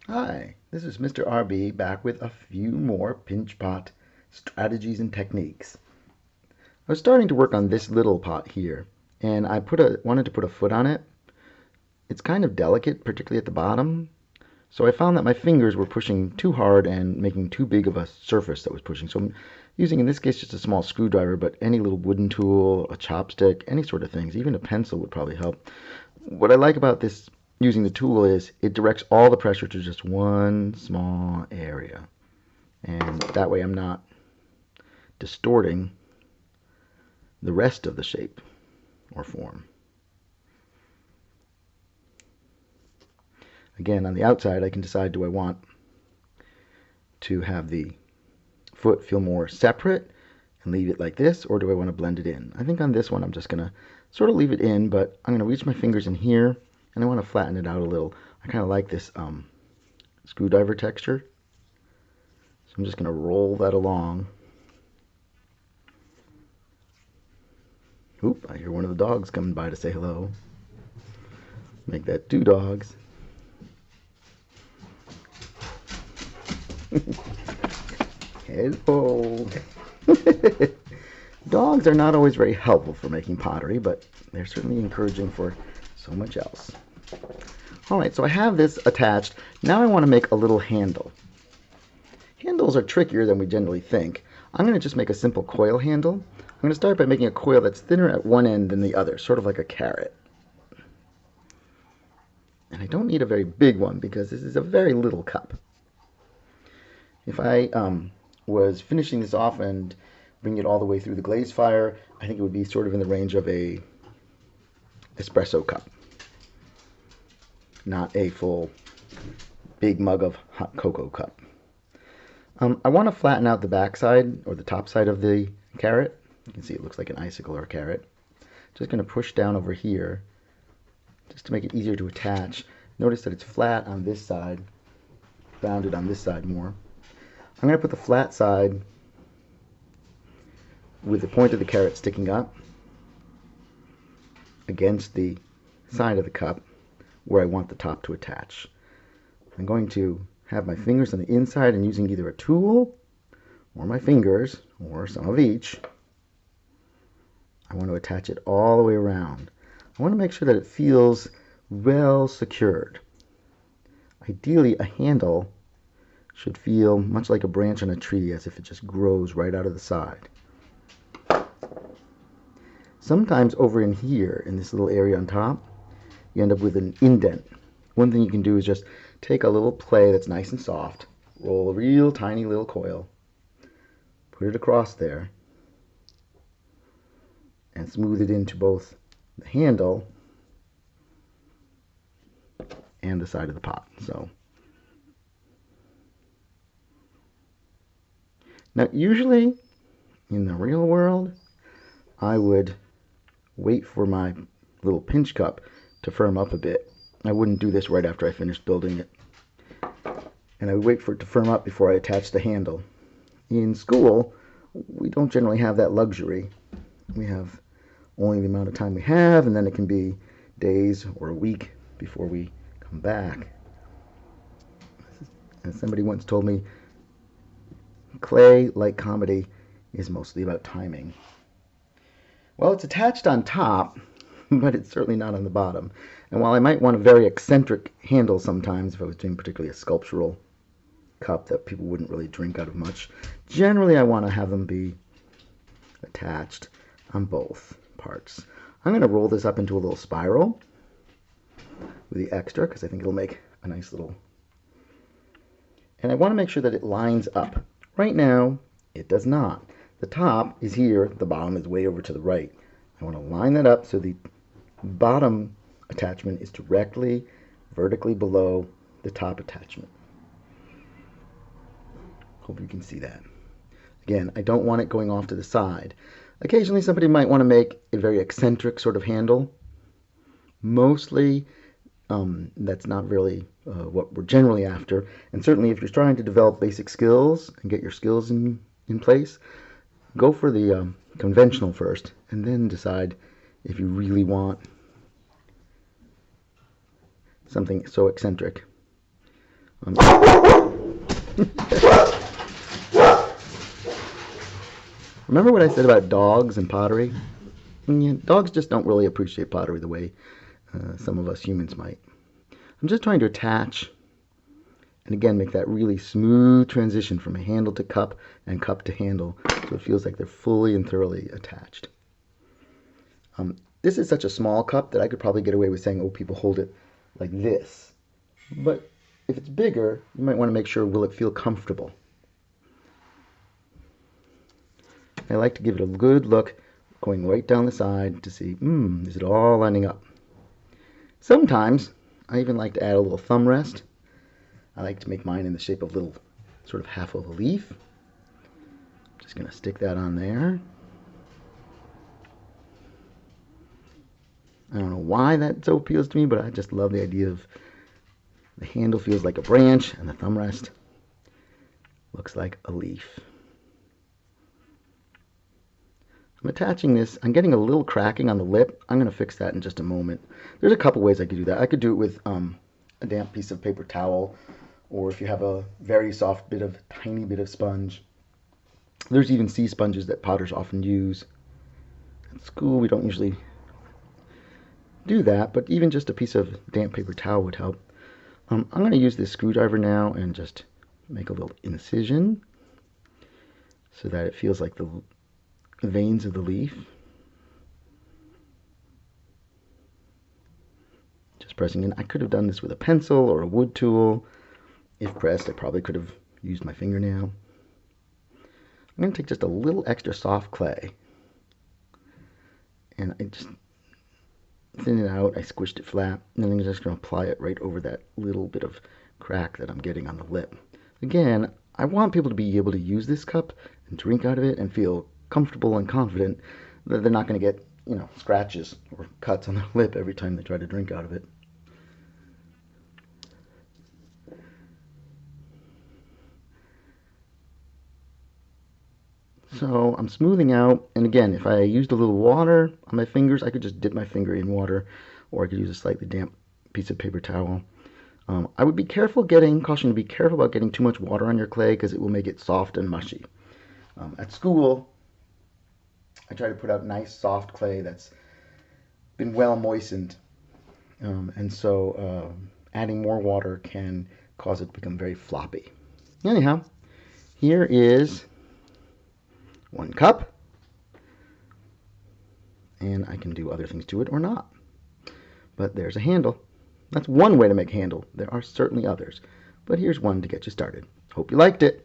Hi, this is Mr. RB back with a few more pinch pot strategies and techniques. I was starting to work on this little pot here, and I wanted to put a foot on it. It's kind of delicate, particularly at the bottom, so I found that my fingers were pushing too hard and making too big of a surface that was pushing. So I'm using, in this case, just a small screwdriver, but any little wooden tool, a chopstick, any sort of things, even a pencil would probably help. What I like about this using the tool is it directs all the pressure to just one small area. And that way I'm not distorting the rest of the shape or form. Again, on the outside I can decide, do I want to have the foot feel more separate and leave it like this, or do I want to blend it in? I think on this one I'm just going to sort of leave it in, but I'm going to reach my fingers in here and I want to flatten it out a little. I kind of like this screwdriver texture, so I'm just going to roll that along. Oop, I hear one of the dogs coming by to say hello. Make that two dogs. Hello. Dogs are not always very helpful for making pottery, but they're certainly encouraging for so much else. Alright, so I have this attached. Now I want to make a little handle. Handles are trickier than we generally think. I'm going to just make a simple coil handle. I'm going to start by making a coil that's thinner at one end than the other, sort of like a carrot. And I don't need a very big one because this is a very little cup. If I was finishing this off and bring it all the way through the glaze fire, I think it would be sort of in the range of a espresso cup, not a full big mug of hot cocoa cup. I want to flatten out the back side or the top side of the carrot. You can see it looks like an icicle or a carrot. Just going to push down over here just to make it easier to attach. Notice that it's flat on this side, rounded on this side more. I'm going to put the flat side with the point of the carrot sticking up against the side of the cup where I want the top to attach. I'm going to have my fingers on the inside and using either a tool or my fingers or some of each. I want to attach it all the way around. I want to make sure that it feels well secured. Ideally, a handle should feel much like a branch on a tree, as if it just grows right out of the side. Sometimes over in here, in this little area on top, you end up with an indent. One thing you can do is just take a little clay that's nice and soft, roll a real tiny little coil, put it across there, and smooth it into both the handle and the side of the pot. So now, usually in the real world, I would wait for my little pinch cup to firm up a bit. I wouldn't do this right after I finished building it. And I would wait for it to firm up before I attach the handle. In school, we don't generally have that luxury. We have only the amount of time we have, and then it can be days or a week before we come back. And somebody once told me, clay, like comedy, is mostly about timing. Well, it's attached on top, but it's certainly not on the bottom. And while I might want a very eccentric handle sometimes, if I was doing particularly a sculptural cup that people wouldn't really drink out of much, generally I want to have them be attached on both parts. I'm going to roll this up into a little spiral with the extra because I think it'll make a nice little... And I want to make sure that it lines up. Right now, it does not. The top is here, the bottom is way over to the right. I want to line that up so the bottom attachment is directly, vertically below the top attachment. Hope you can see that. Again, I don't want it going off to the side. Occasionally somebody might want to make a very eccentric sort of handle. Mostly, that's not really what we're generally after. And certainly if you're trying to develop basic skills and get your skills in place, go for the conventional first, and then decide if you really want something so eccentric. Remember what I said about dogs and pottery? Yeah, dogs just don't really appreciate pottery the way some of us humans might. I'm just trying to attach and again make that really smooth transition from a handle to cup and cup to handle so it feels like they're fully and thoroughly attached. This is such a small cup that I could probably get away with saying, oh, people hold it like this. But if it's bigger, you might want to make sure, will it feel comfortable? I like to give it a good look, going right down the side to see, is it all lining up? Sometimes I even like to add a little thumb rest. I like to make mine in the shape of little sort of half of a leaf. Just going to stick that on there. I don't know why that so appeals to me, but I just love the idea of the handle feels like a branch and the thumb rest looks like a leaf. I'm attaching this. I'm getting a little cracking on the lip. I'm going to fix that in just a moment. There's a couple ways I could do that. I could do it with a damp piece of paper towel, or if you have a very soft tiny bit of sponge. There's even sea sponges that potters often use. At school, we don't usually do that, but even just a piece of damp paper towel would help. I'm going to use this screwdriver now and just make a little incision so that it feels like the veins of the leaf. Just pressing in. I could have done this with a pencil or a wood tool. If pressed, I probably could have used my fingernail. I'm going to take just a little extra soft clay and I just thin it out. I squished it flat, and then I'm just going to apply it right over that little bit of crack that I'm getting on the lip. Again, I want people to be able to use this cup and drink out of it and feel comfortable and confident that they're not going to get, scratches or cuts on their lip every time they try to drink out of it. So I'm smoothing out, and again, if I used a little water on my fingers, I could just dip my finger in water, or I could use a slightly damp piece of paper towel. I would caution to be careful about getting too much water on your clay because it will make it soft and mushy. At school, I try to put out nice soft clay that's been well moistened, and so adding more water can cause it to become very floppy. Anyhow, here is 1 cup, and I can do other things to it or not. But there's a handle. That's one way to make a handle. There are certainly others, but here's one to get you started. Hope you liked it.